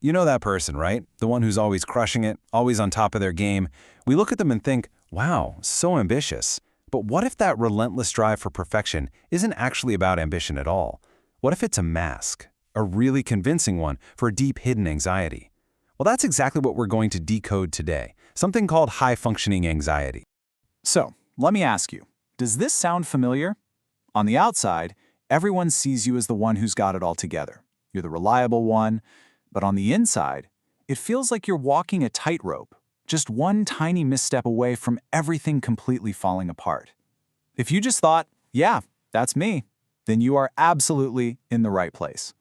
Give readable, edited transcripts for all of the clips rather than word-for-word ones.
You know that person, right? The one who's always crushing it, always on top of their game. We look at them and think, wow, so ambitious. But what if that relentless drive for perfection isn't actually about ambition at all? What if it's a mask, a really convincing one for deep hidden anxiety? Well, that's exactly what we're going to decode today, something called high-functioning anxiety. So, let me ask you, does this sound familiar? On the outside, everyone sees you as the one who's got it all together. You're the reliable one. But on the inside, it feels like you're walking a tightrope, just one tiny misstep away from everything completely falling apart. If you just thought, yeah, that's me, then you are absolutely in the right place.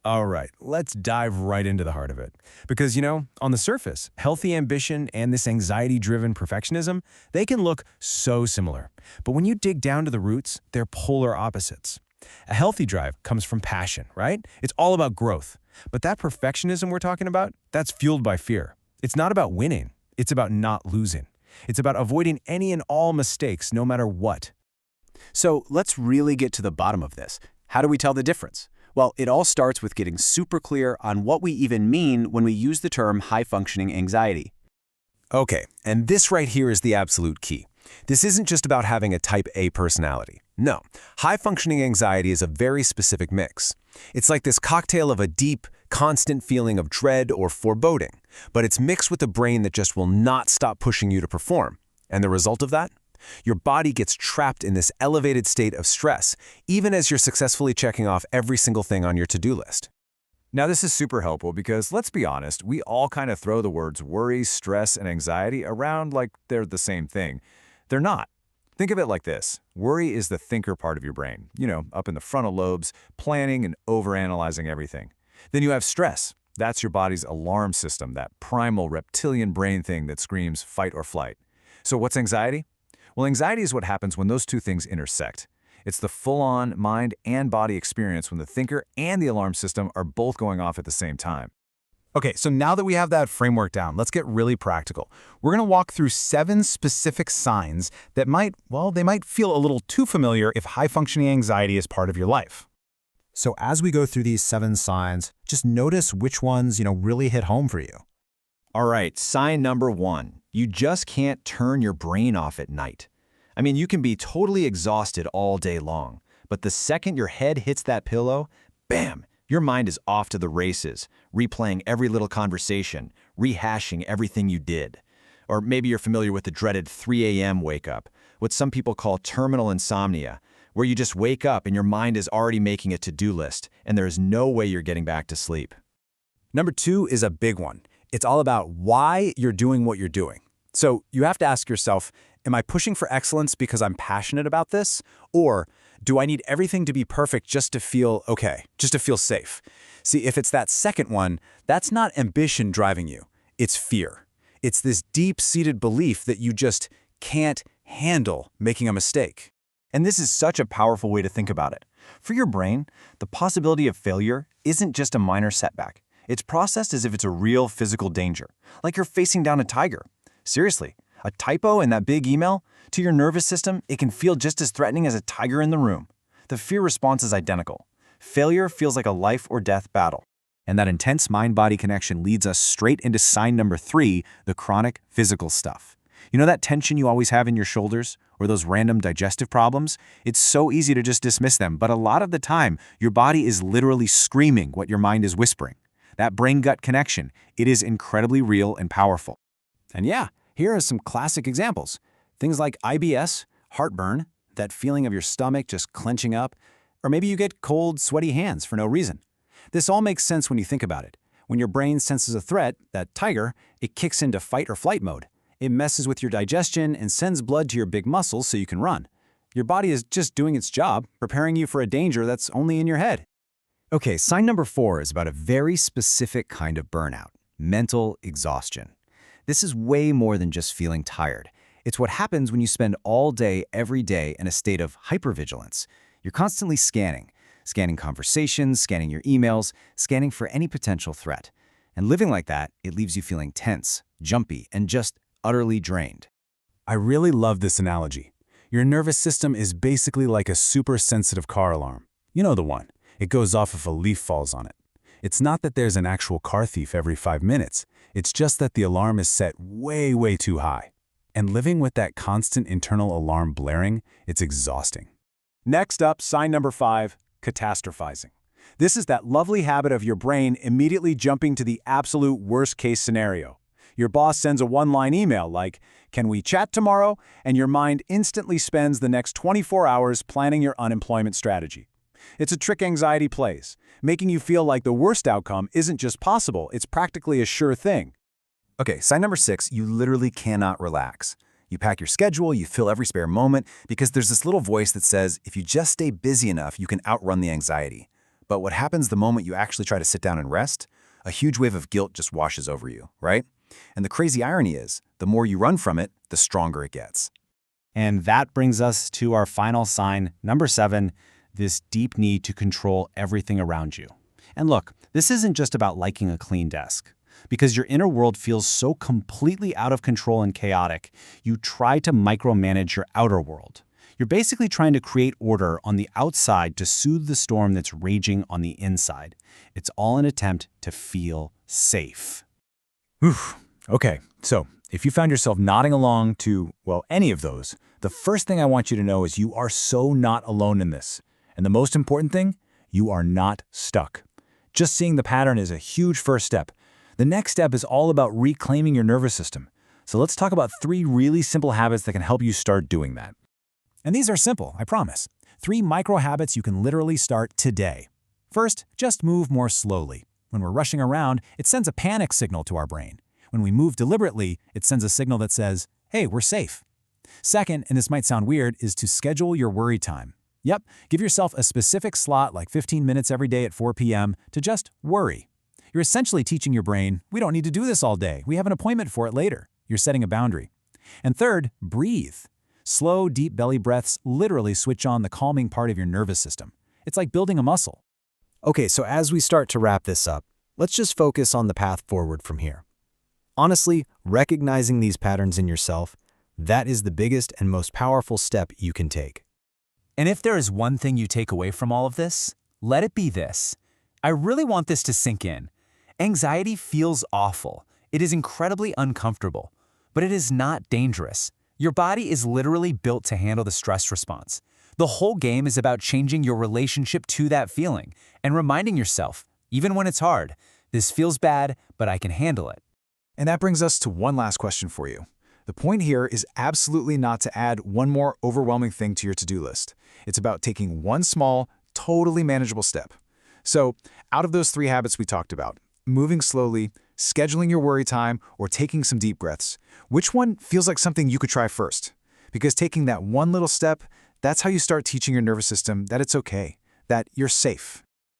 All right, let's dive right into the heart of it. Because, on the surface, healthy ambition and this anxiety-driven perfectionism, they can look so similar. But when you dig down to the roots, they're polar opposites. A healthy drive comes from passion, right? It's all about growth. But that perfectionism we're talking about, that's fueled by fear. It's not about winning. It's about not losing. It's about avoiding any and all mistakes, no matter what. So let's really get to the bottom of this. How do we tell the difference? Well, it all starts with getting super clear on what we even mean when we use the term high-functioning anxiety. Okay, and this right here is the absolute key. This isn't just about having a type A personality. No, high-functioning anxiety is a very specific mix. It's like this cocktail of a deep, constant feeling of dread or foreboding, but it's mixed with a brain that just will not stop pushing you to perform. And the result of that? Your body gets trapped in this elevated state of stress, even as you're successfully checking off every single thing on your to-do list. Now, this is super helpful because, let's be honest, we all kind of throw the words worry, stress, and anxiety around like they're the same thing. They're not. Think of it like this. Worry is the thinker part of your brain, up in the frontal lobes, planning and overanalyzing everything. Then you have stress. That's your body's alarm system, that primal reptilian brain thing that screams fight or flight. So what's anxiety? Well, anxiety is what happens when those two things intersect. It's the full-on mind and body experience when the thinker and the alarm system are both going off at the same time. Okay, so now that we have that framework down, let's get really practical. We're going to walk through 7 specific signs that might feel a little too familiar if high-functioning anxiety is part of your life. So as we go through these 7 signs, just notice which ones, really hit home for you. All right, sign number 1. You just can't turn your brain off at night. I mean, you can be totally exhausted all day long, but the second your head hits that pillow, bam! Your mind is off to the races, replaying every little conversation, rehashing everything you did. Or maybe you're familiar with the dreaded 3 a.m. wake-up, what some people call terminal insomnia, where you just wake up and your mind is already making a to-do list, and there is no way you're getting back to sleep. Number 2 is a big one. It's all about why you're doing what you're doing. So you have to ask yourself, am I pushing for excellence because I'm passionate about this? Or do I need everything to be perfect just to feel okay, just to feel safe? See, if it's that second one, that's not ambition driving you. It's fear. It's this deep-seated belief that you just can't handle making a mistake. And this is such a powerful way to think about it. For your brain, the possibility of failure isn't just a minor setback. It's processed as if it's a real physical danger, like you're facing down a tiger. Seriously, a typo in that big email? To your nervous system, it can feel just as threatening as a tiger in the room. The fear response is identical. Failure feels like a life or death battle. And that intense mind-body connection leads us straight into sign number 3, the chronic physical stuff. You know that tension you always have in your shoulders? Or those random digestive problems? It's so easy to just dismiss them, but a lot of the time, your body is literally screaming what your mind is whispering. That brain-gut connection, it is incredibly real and powerful. And yeah, here are some classic examples. Things like IBS, heartburn, that feeling of your stomach just clenching up, or maybe you get cold, sweaty hands for no reason. This all makes sense when you think about it. When your brain senses a threat, that tiger, it kicks into fight or flight mode. It messes with your digestion and sends blood to your big muscles so you can run. Your body is just doing its job, preparing you for a danger that's only in your head. Okay, sign number 4 is about a very specific kind of burnout, mental exhaustion. This is way more than just feeling tired. It's what happens when you spend all day, every day in a state of hypervigilance. You're constantly scanning conversations, scanning your emails, scanning for any potential threat. And living like that, it leaves you feeling tense, jumpy, and just utterly drained. I really love this analogy. Your nervous system is basically like a super sensitive car alarm. You know the one. It goes off if a leaf falls on it. It's not that there's an actual car thief every 5 minutes. It's just that the alarm is set way, way too high. And living with that constant internal alarm blaring, it's exhausting. Next up, sign number 5, catastrophizing. This is that lovely habit of your brain immediately jumping to the absolute worst-case scenario. Your boss sends a one-line email like, "Can we chat tomorrow?" and your mind instantly spends the next 24 hours planning your unemployment strategy. It's a trick anxiety plays, making you feel like the worst outcome isn't just possible, it's practically a sure thing. Okay, sign number 6, you literally cannot relax. You pack your schedule, you fill every spare moment, because there's this little voice that says, if you just stay busy enough, you can outrun the anxiety. But what happens the moment you actually try to sit down and rest? A huge wave of guilt just washes over you, right? And the crazy irony is, the more you run from it, the stronger it gets. And that brings us to our final sign, number 7, this deep need to control everything around you. And look, this isn't just about liking a clean desk. Because your inner world feels so completely out of control and chaotic, you try to micromanage your outer world. You're basically trying to create order on the outside to soothe the storm that's raging on the inside. It's all an attempt to feel safe. Okay, so if you found yourself nodding along to, well, any of those, the first thing I want you to know is you are so not alone in this. And the most important thing, you are not stuck. Just seeing the pattern is a huge first step. The next step is all about reclaiming your nervous system. So let's talk about 3 really simple habits that can help you start doing that. And these are simple, I promise. 3 micro habits you can literally start today. First, just move more slowly. When we're rushing around, it sends a panic signal to our brain. When we move deliberately, it sends a signal that says, hey, we're safe. Second, and this might sound weird, is to schedule your worry time. Yep, give yourself a specific slot like 15 minutes every day at 4 p.m. to just worry. You're essentially teaching your brain, we don't need to do this all day. We have an appointment for it later. You're setting a boundary. And third, breathe. Slow, deep belly breaths literally switch on the calming part of your nervous system. It's like building a muscle. Okay, so as we start to wrap this up, let's just focus on the path forward from here. Honestly, recognizing these patterns in yourself, that is the biggest and most powerful step you can take. And if there is one thing you take away from all of this, let it be this. I really want this to sink in. Anxiety feels awful. It is incredibly uncomfortable, but it is not dangerous. Your body is literally built to handle the stress response. The whole game is about changing your relationship to that feeling and reminding yourself, even when it's hard, this feels bad, but I can handle it. And that brings us to one last question for you. The point here is absolutely not to add one more overwhelming thing to your to-do list. It's about taking one small, totally manageable step. So, out of those 3 habits we talked about, moving slowly, scheduling your worry time, or taking some deep breaths, which one feels like something you could try first? Because taking that one little step, that's how you start teaching your nervous system that it's okay, that you're safe,